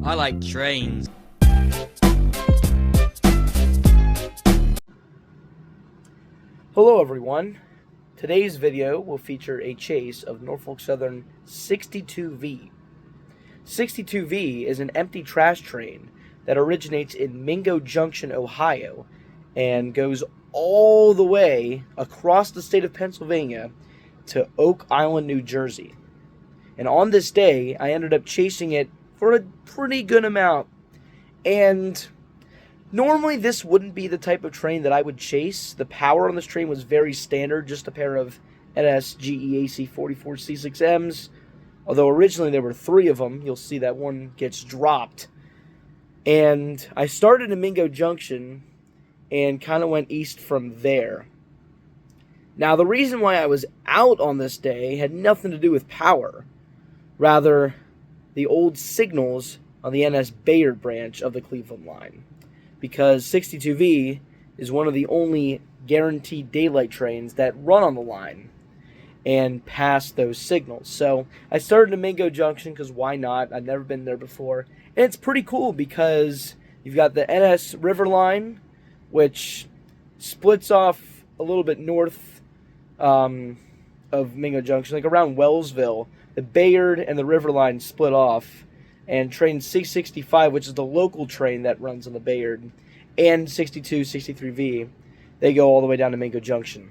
I like trains. Hello everyone. Today's video will feature a chase of Norfolk Southern 62V. 62V is an empty trash train that originates in Mingo Junction, Ohio, and goes all the way across the state of Pennsylvania to Oak Island, New Jersey. And on this day, I ended up chasing it for a pretty good amount. And normally this wouldn't be the type of train that I would chase. The power on this train was very standard, just a pair of NS GE AC44C6Ms. Although originally there were 3 of them. You'll see that one gets dropped. And I started in Mingo Junction and kind of went east from there. Now the reason why I was out on this day had nothing to do with power. Rather, the old signals on the NS Bayard branch of the Cleveland line. Because 62V is one of the only guaranteed daylight trains that run on the line and pass those signals. So I started in Mingo Junction because why not? I've never been there before. And it's pretty cool because you've got the NS River line, which splits off a little bit north of Mingo Junction, like around Wellsville. The Bayard and the River line split off, and train 665, which is the local train that runs on the Bayard, and 62, 63V, they go all the way down to Mingo Junction.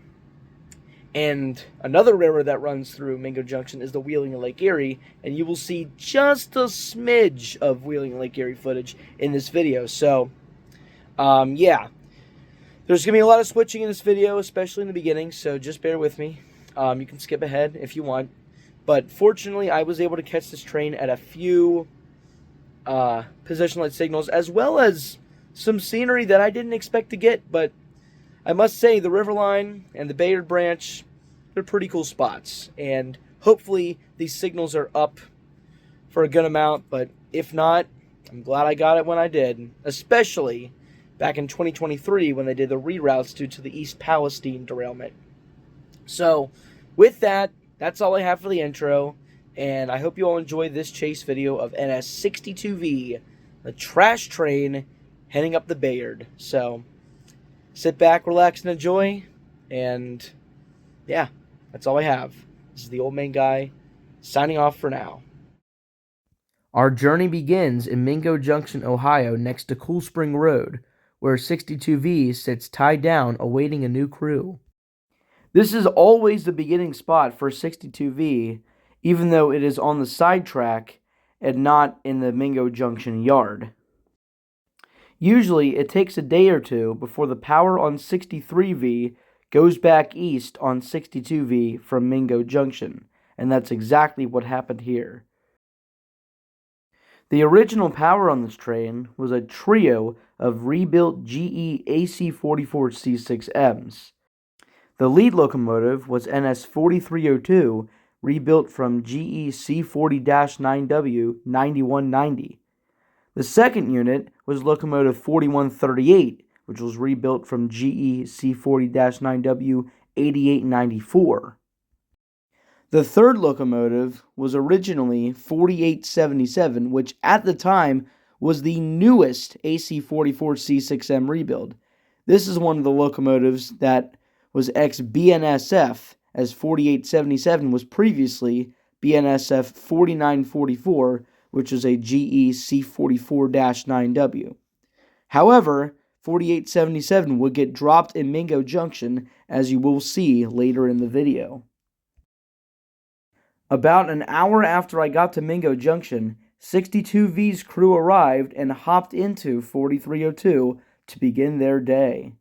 And another river that runs through Mingo Junction is the Wheeling and Lake Erie, and you will see just a smidge of Wheeling and Lake Erie footage in this video. So, yeah, there's going to be a lot of switching in this video, especially in the beginning, so just bear with me. You can skip ahead if you want. But fortunately, I was able to catch this train at a few position light signals, as well as some scenery that I didn't expect to get. But I must say, the River Line and the Bayard branch, they're pretty cool spots. And hopefully, these signals are up for a good amount. But if not, I'm glad I got it when I did. Especially back in 2023 when they did the reroutes due to the East Palestine derailment. So, with that, that's all I have for the intro, and I hope you all enjoy this chase video of NS62V, the trash train heading up the Bayard. So, sit back, relax, and enjoy, and yeah, that's all I have. This is the Old Man Guy, signing off for now. Our journey begins in Mingo Junction, Ohio, next to Cool Spring Road, where 62V sits tied down awaiting a new crew. This is always the beginning spot for 62V, even though it is on the side track and not in the Mingo Junction yard. Usually, it takes a day or two before the power on 63V goes back east on 62V from Mingo Junction, and that's exactly what happened here. The original power on this train was a trio of rebuilt GE AC44C6Ms. The lead locomotive was NS 4302, rebuilt from GE C40-9W 9190. The second unit was locomotive 4138, which was rebuilt from GE C40-9W 8894. The third locomotive was originally 4877, which at the time was the newest AC44C6M rebuild. This is one of the locomotives that was ex-BNSF, as 4877 was previously BNSF 4944, which is a GE C44-9W. However, 4877 would get dropped in Mingo Junction, as you will see later in the video. About an hour after I got to Mingo Junction, 62V's crew arrived and hopped into 4302 to begin their day.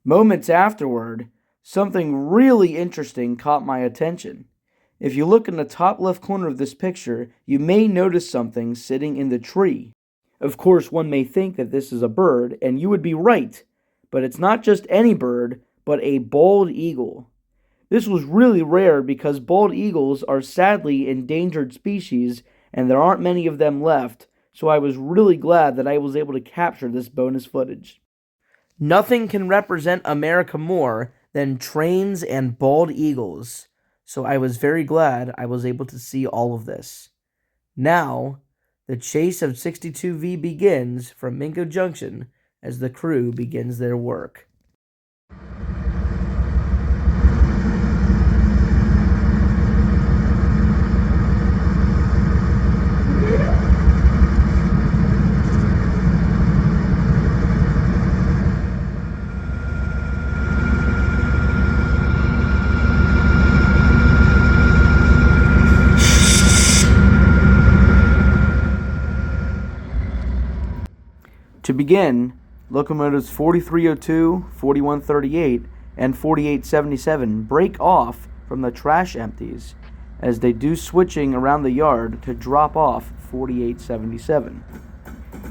Moments afterward, something really interesting caught my attention. If you look in the top left corner of this picture, you may notice something sitting in the tree. Of course, one may think that this is a bird, and you would be right, but it's not just any bird, but a bald eagle. This was really rare because bald eagles are sadly endangered species, and there aren't many of them left, so I was really glad that I was able to capture this bonus footage. Nothing can represent America more than trains and bald eagles, so I was very glad I was able to see all of this. Now, The chase of 62V begins from Mingo Junction as the crew begins their work. To begin, locomotives 4302, 4138, and 4877 break off from the trash empties as they do switching around the yard to drop off 4877.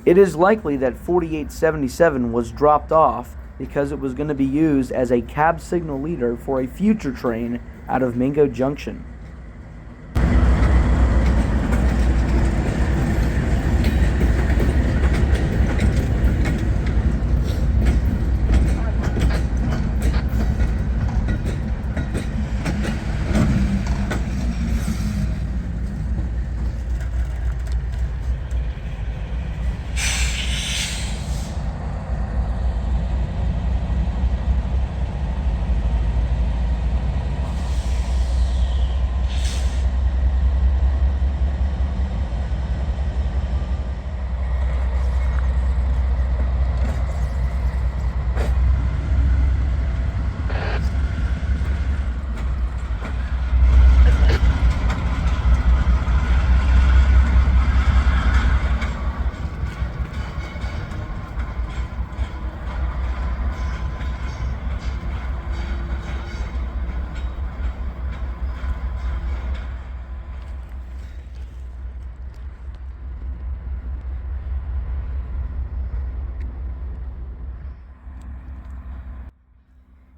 It is likely that 4877 was dropped off because it was going to be used as a cab signal leader for a future train out of Mingo Junction.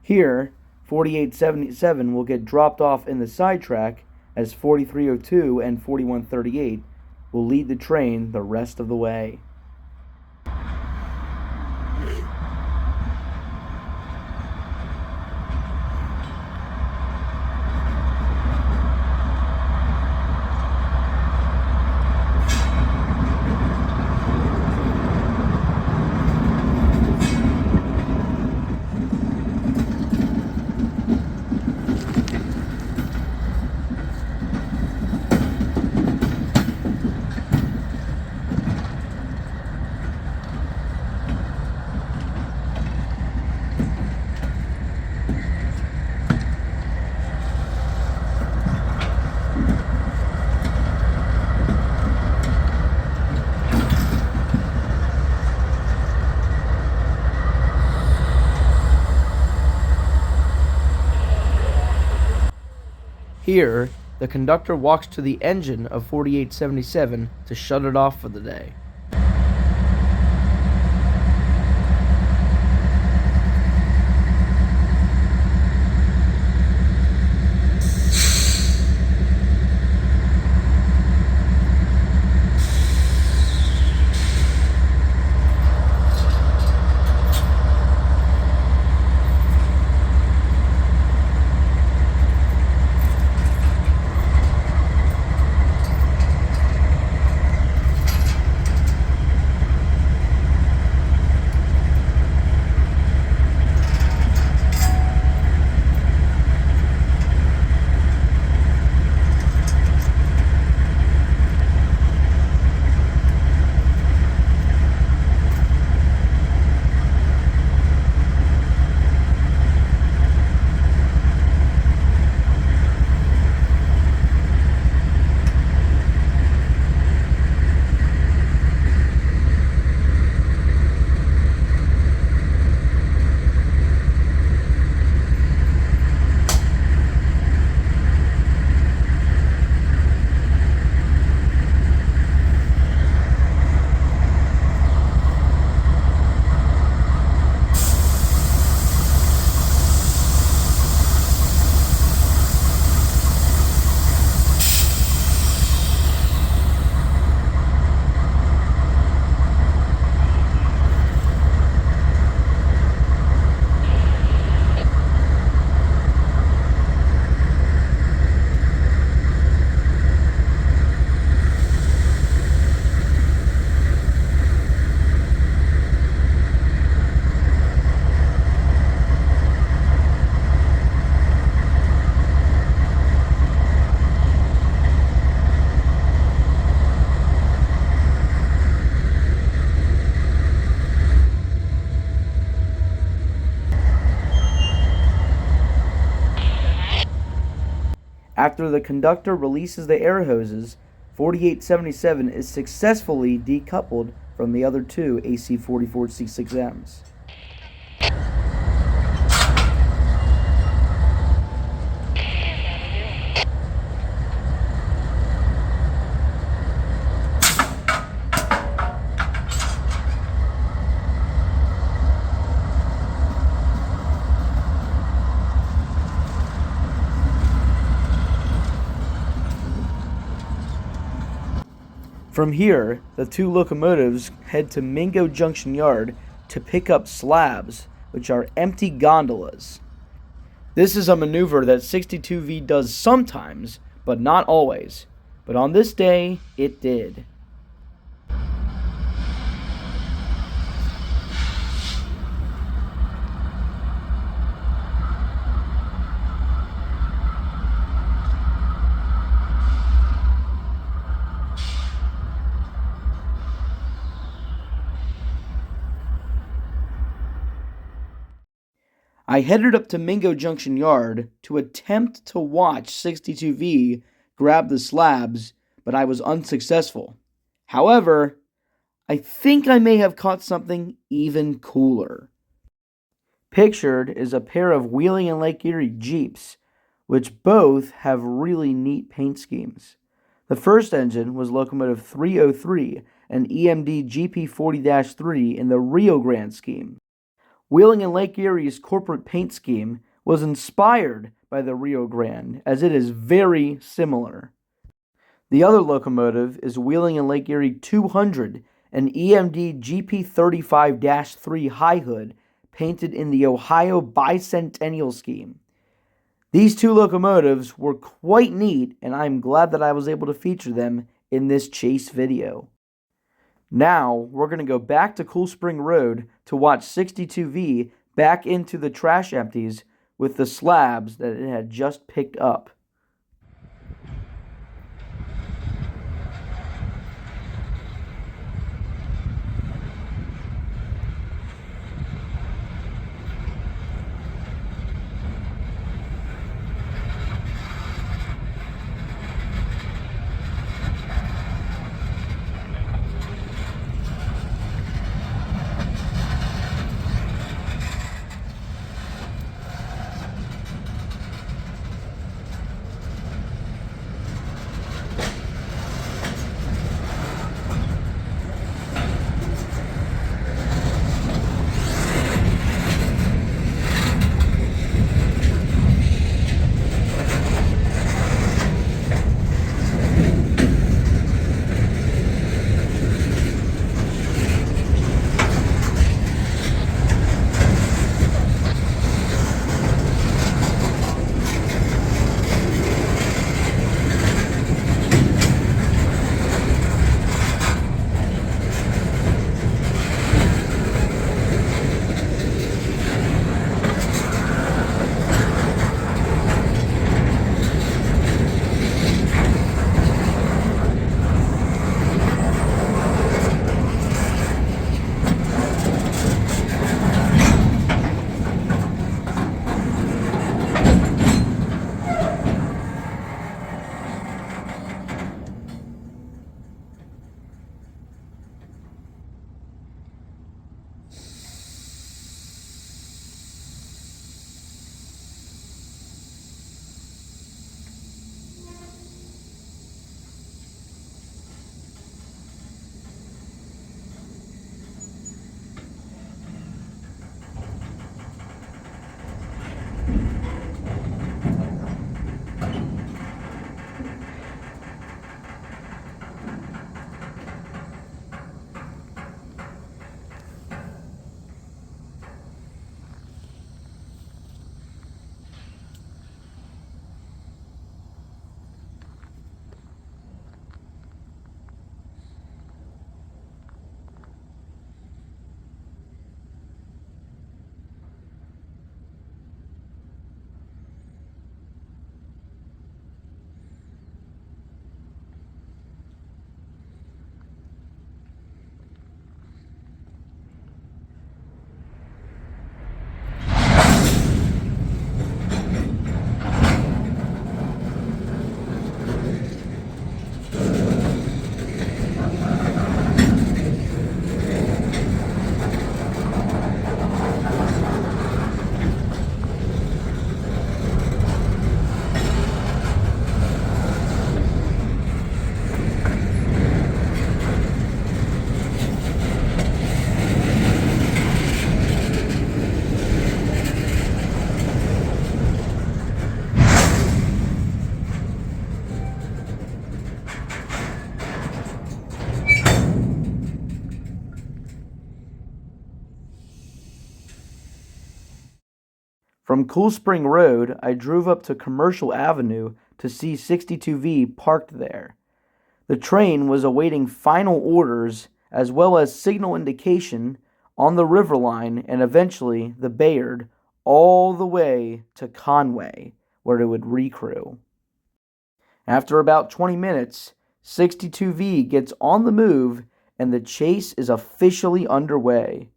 Here, 4877 will get dropped off in the sidetrack as 4302 and 4138 will lead the train the rest of the way. Here, the conductor walks to the engine of 4877 to shut it off for the day. After the conductor releases the air hoses, 4877 is successfully decoupled from the other two AC 44C6Ms. From here, the two locomotives head to Mingo Junction Yard to pick up slabs, which are empty gondolas. This is a maneuver that 62V does sometimes, but not always. But on this day, it did. I headed up to Mingo Junction Yard to attempt to watch 62V grab the slabs, but I was unsuccessful. However, I think I may have caught something even cooler. Pictured is a pair of Wheeling and Lake Erie Jeeps, which both have really neat paint schemes. The first engine was Locomotive 303, an EMD GP40-3 in the Rio Grande scheme. Wheeling and Lake Erie's corporate paint scheme was inspired by the Rio Grande, as it is very similar. The other locomotive is Wheeling and Lake Erie 200, an EMD GP35-3 high hood painted in the Ohio Bicentennial scheme. These two locomotives were quite neat, and I'm glad that I was able to feature them in this chase video. Now, we're going to go back to Cool Spring Road to watch 62V back into the trash empties with the slabs that it had just picked up. From Cool Spring Road, I drove up to Commercial Avenue to see 62V parked there. The train was awaiting final orders as well as signal indication on the River Line and eventually the Bayard all the way to Conway, where it would recrew. After about 20 minutes, 62V gets on the move and the chase is officially underway.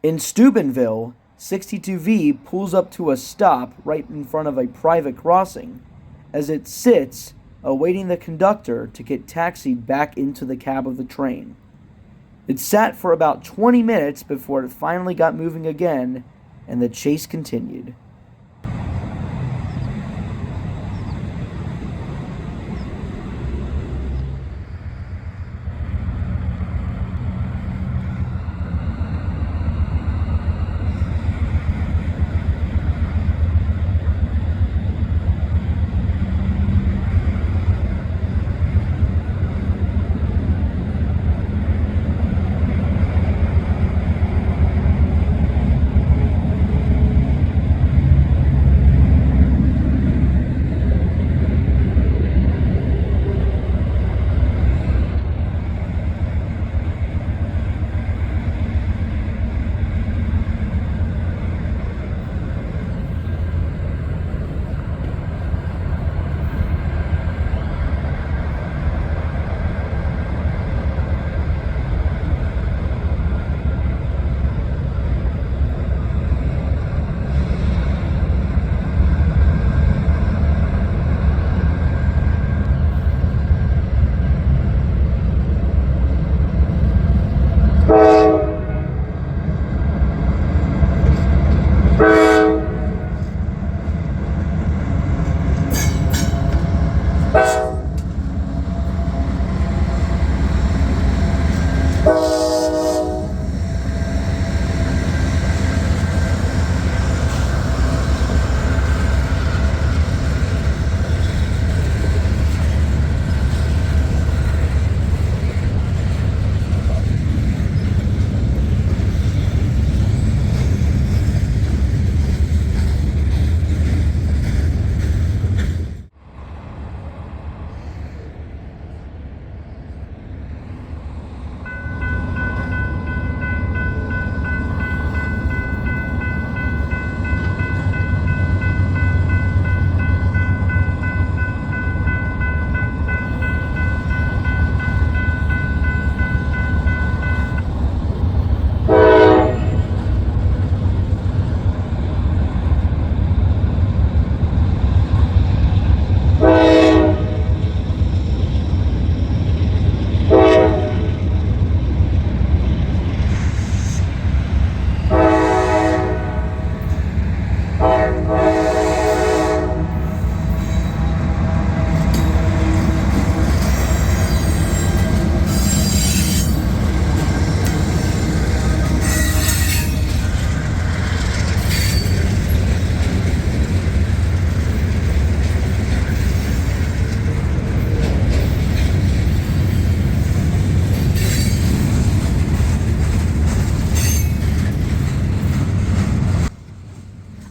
In Steubenville, 62V pulls up to a stop right in front of a private crossing as it sits, awaiting the conductor to get taxied back into the cab of the train. It sat for about 20 minutes before it finally got moving again, and the chase continued.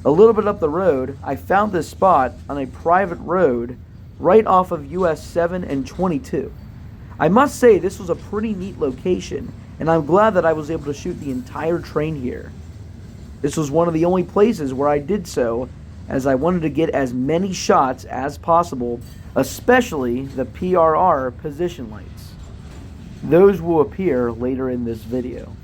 A little bit up the road, I found this spot on a private road right off of US 7 and 22. I must say this was a pretty neat location, and I'm glad that I was able to shoot the entire train here. This was one of the only places where I did so, as I wanted to get as many shots as possible, especially the PRR position lights. Those will appear later in this video.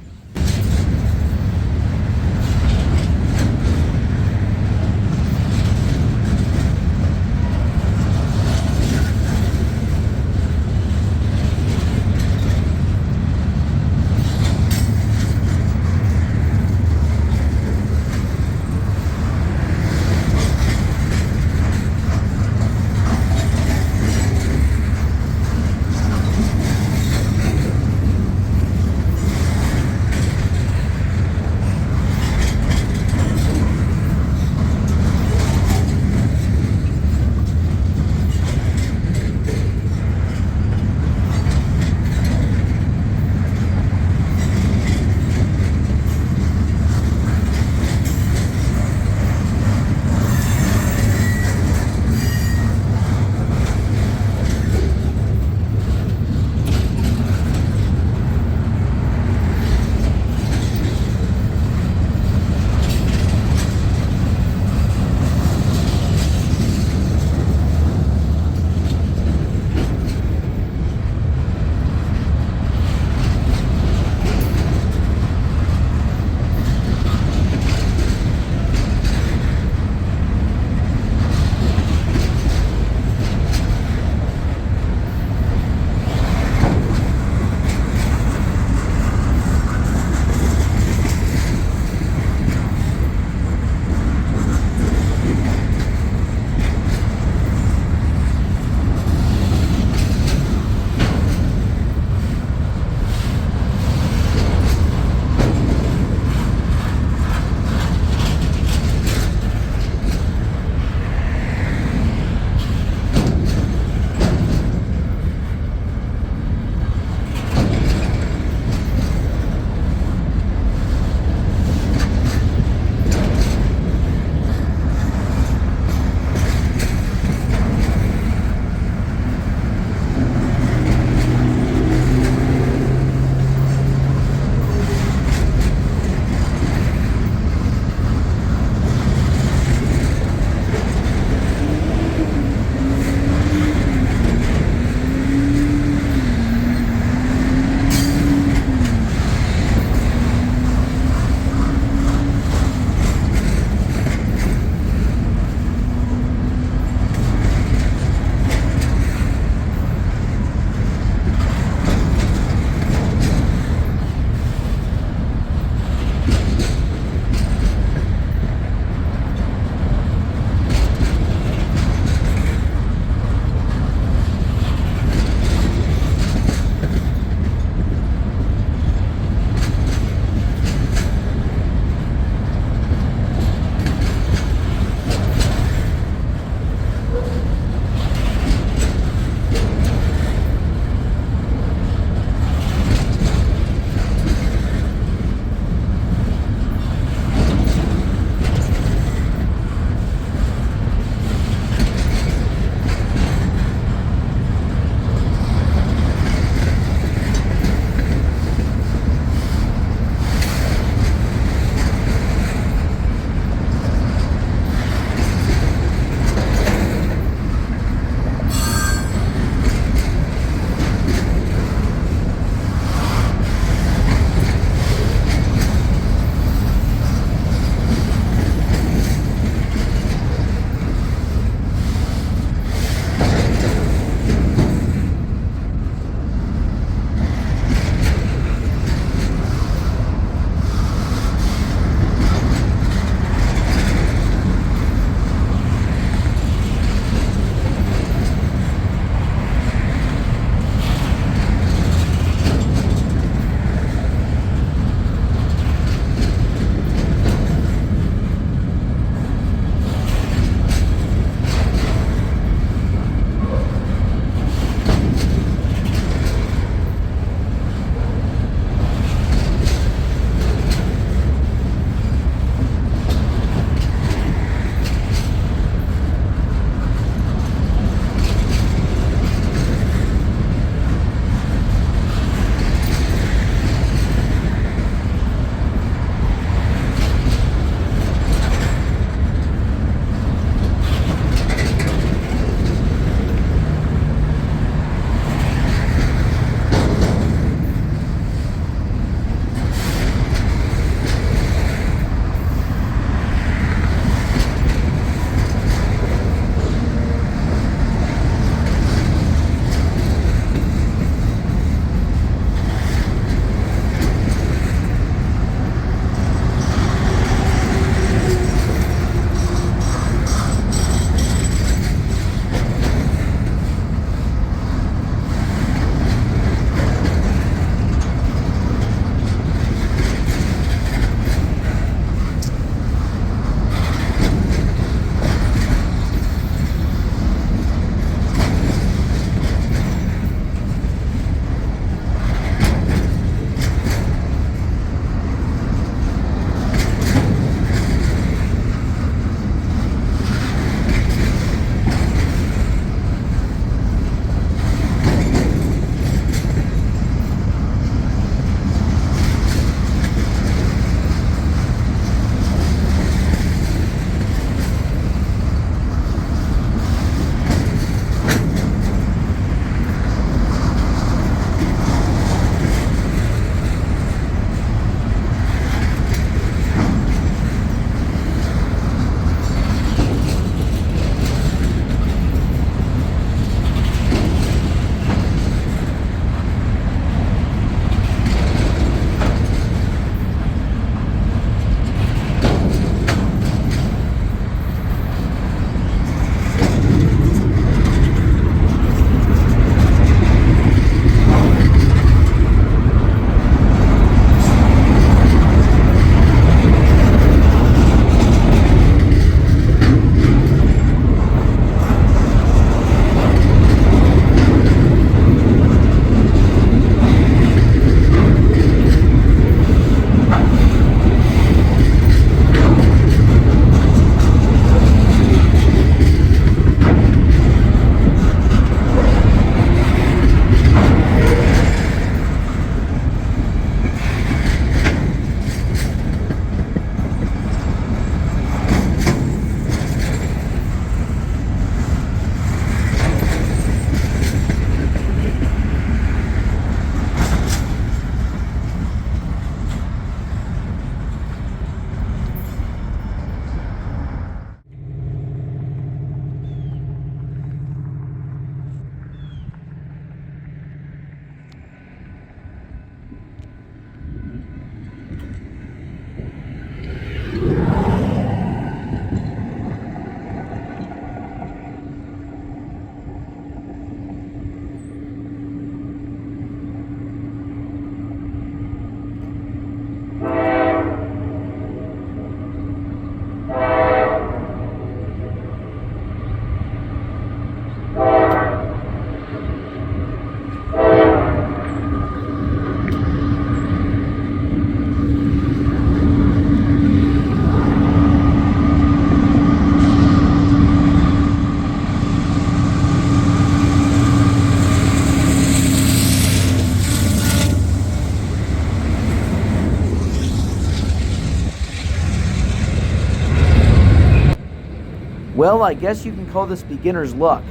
Well, I guess you can call this beginner's luck.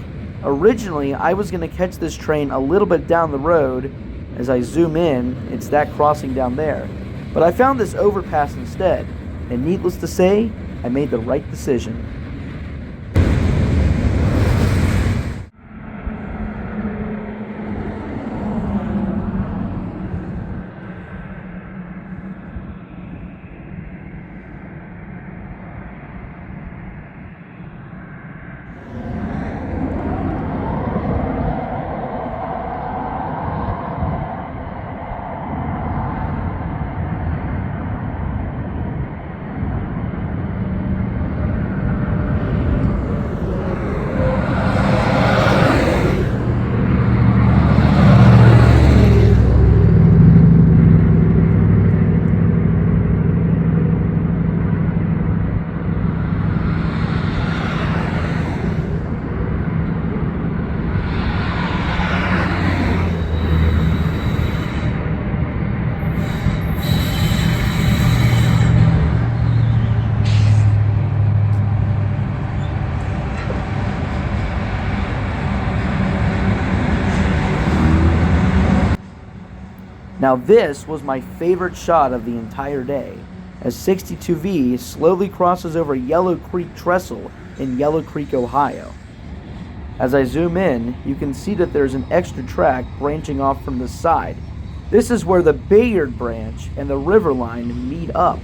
Originally, I was going to catch this train a little bit down the road. As I zoom in, it's that crossing down there. But I found this overpass instead, and needless to say, I made the right decision. Now this was my favorite shot of the entire day, as 62V slowly crosses over Yellow Creek Trestle in Yellow Creek, Ohio. As I zoom in, you can see that there's an extra track branching off from the side. This is where the Bayard branch and the river line meet up.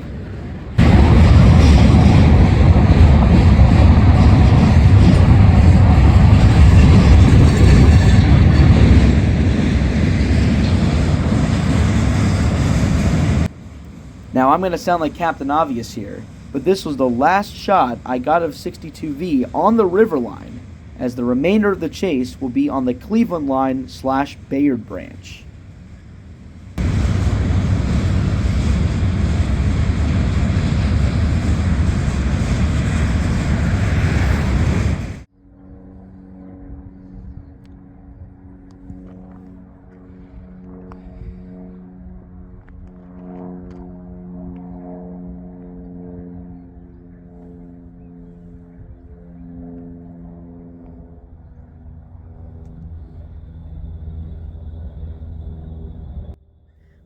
Now I'm going to sound like Captain Obvious here, but this was the last shot I got of 62V on the river line, as the remainder of the chase will be on the Cleveland line / Bayard branch.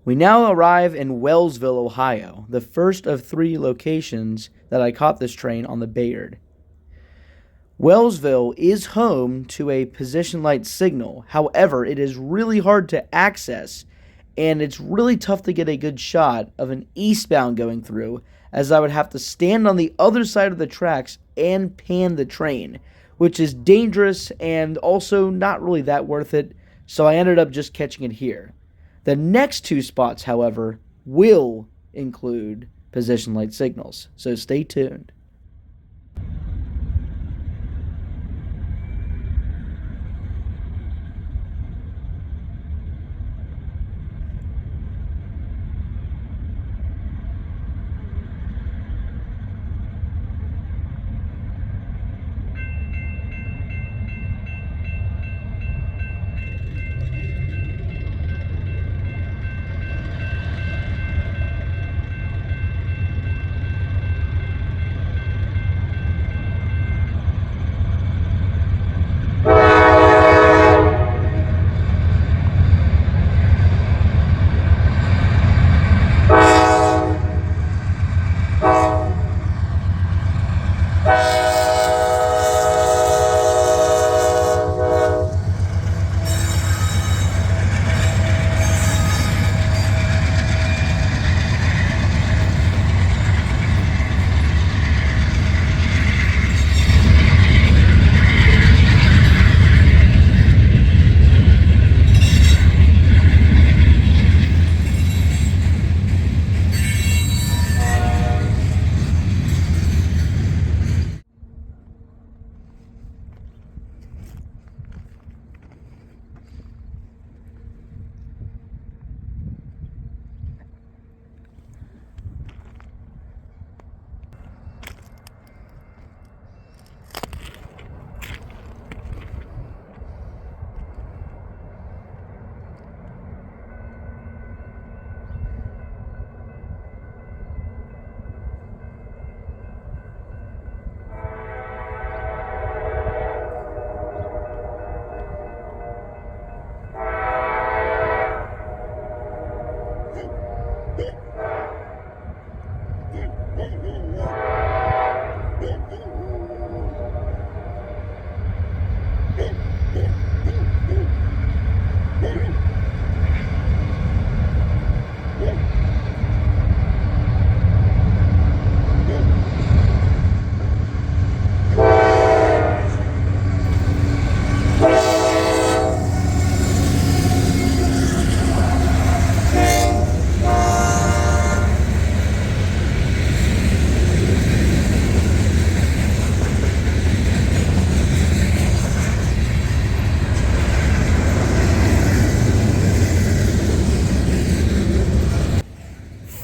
We now arrive in Wellsville, Ohio, the first of 3 locations that I caught this train on the Bayard. Wellsville is home to a position light signal. However, it is really hard to access, and it's really tough to get a good shot of an eastbound going through, as I would have to stand on the other side of the tracks and pan the train, which is dangerous and also not really that worth it, so I ended up just catching it here. The next 2 spots, however, will include position light signals, so stay tuned.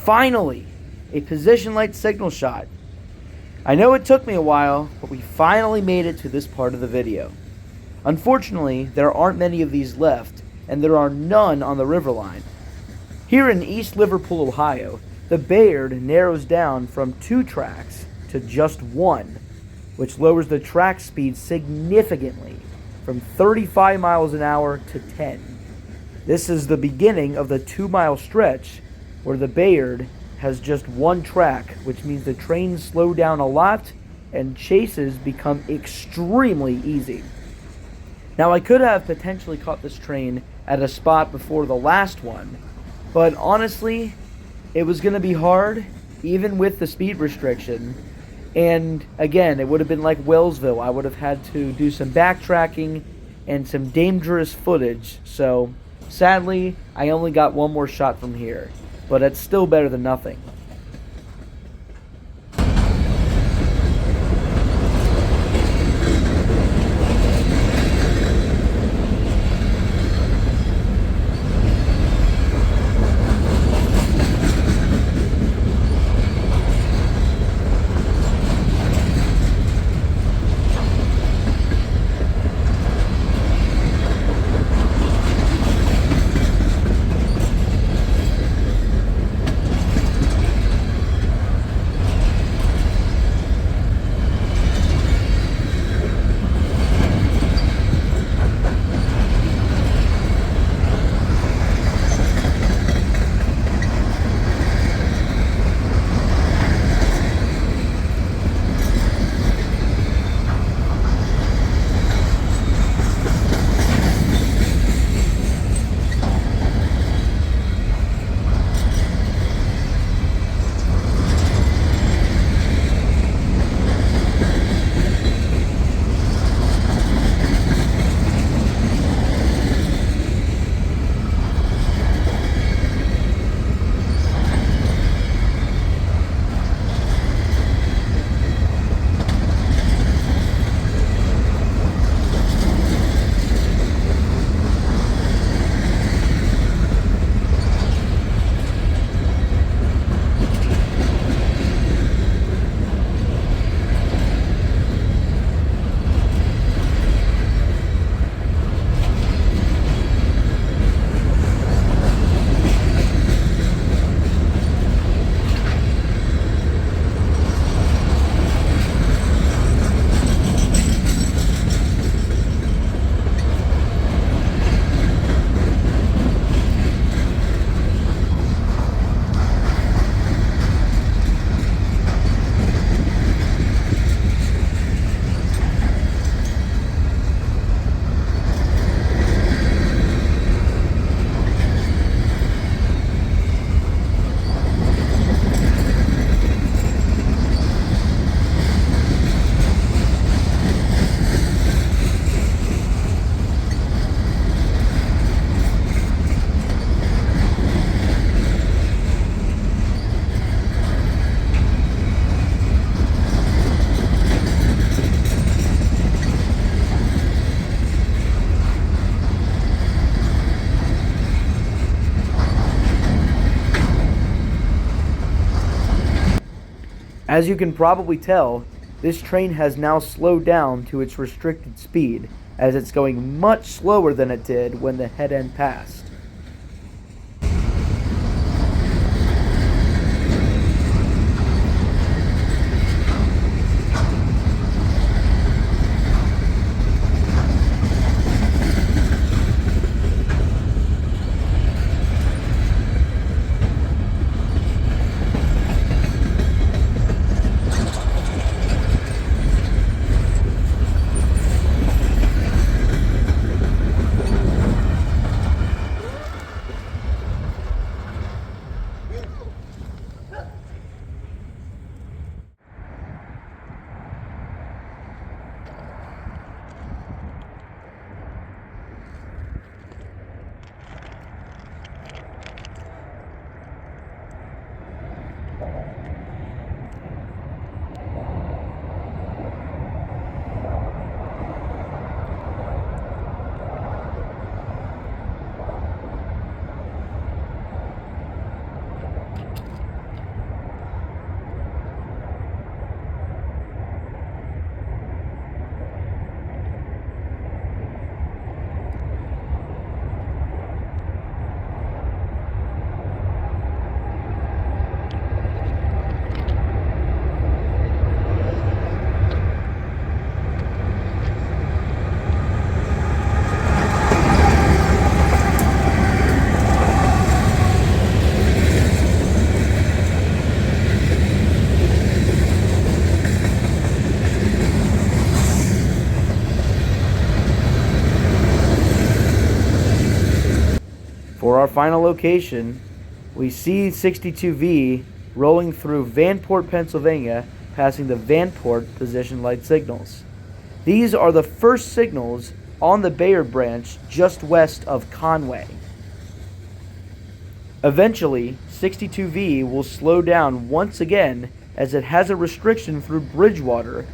finally, a position light signal shot. I know it took me a while, but we finally made it to this part of the video. Unfortunately, there aren't many of these left, and there are none on the riverline. Here in East Liverpool, Ohio, the Bayard narrows down from 2 tracks to just 1, which lowers the track speed significantly from 35 miles an hour to 10. This is the beginning of the 2-mile stretch where the Bayard has just 1 track, which means the trains slow down a lot and chases become extremely easy. Now, I could have potentially caught this train at a spot before the last one, but honestly, it was going to be hard, even with the speed restriction. And again, it would have been like Wellsville. I would have had to do some backtracking and some dangerous footage. So sadly, I only got 1 more shot from here, but it's still better than nothing. As you can probably tell, this train has now slowed down to its restricted speed, as it's going much slower than it did when the head end passed. for our final location, we see 62V rolling through Vanport, Pennsylvania, passing the Vanport position light signals. These are the first signals on the Bayard branch just west of Conway. Eventually, 62V will slow down once again as it has a restriction through Bridgewater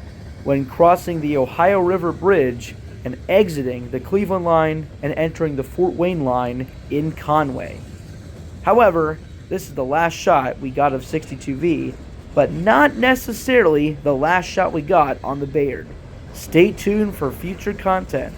when crossing the Ohio River Bridge and exiting the Cleveland line and entering the Fort Wayne line in Conway. However, this is the last shot we got of 62V, but not necessarily the last shot we got on the Bayard. Stay tuned for future content.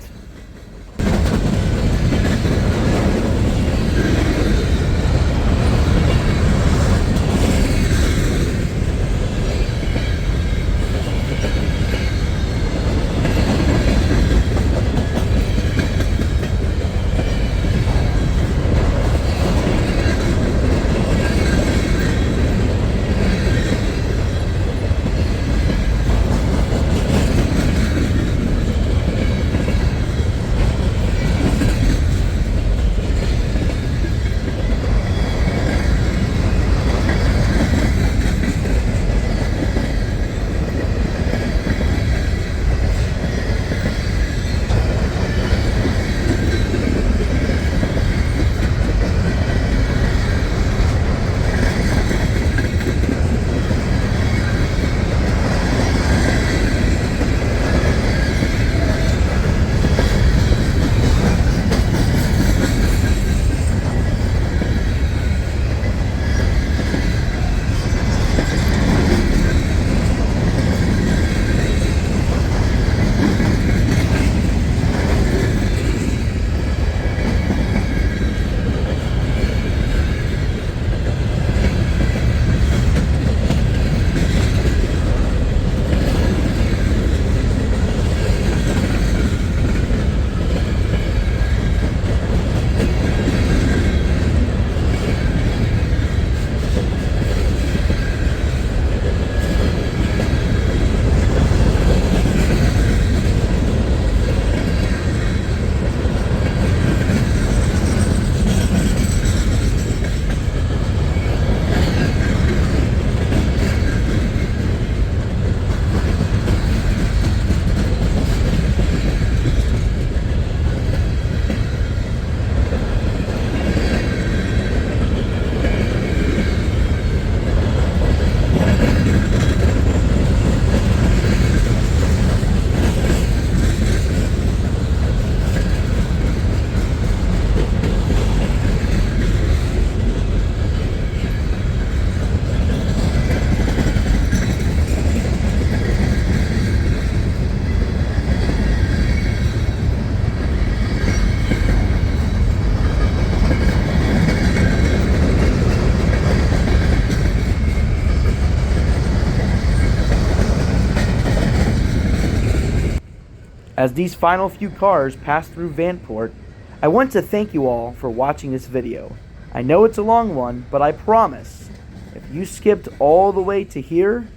As these final few cars pass through Vanport, I want to thank you all for watching this video. I know it's a long one, but I promise, if you skipped all the way to here,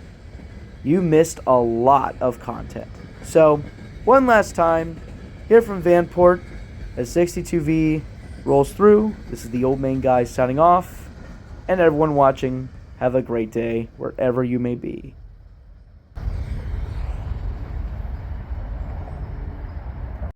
you missed a lot of content. So, one last time, here from Vanport, as 62V rolls through, this is the Old Main Guy signing off, and everyone watching, have a great day wherever you may be.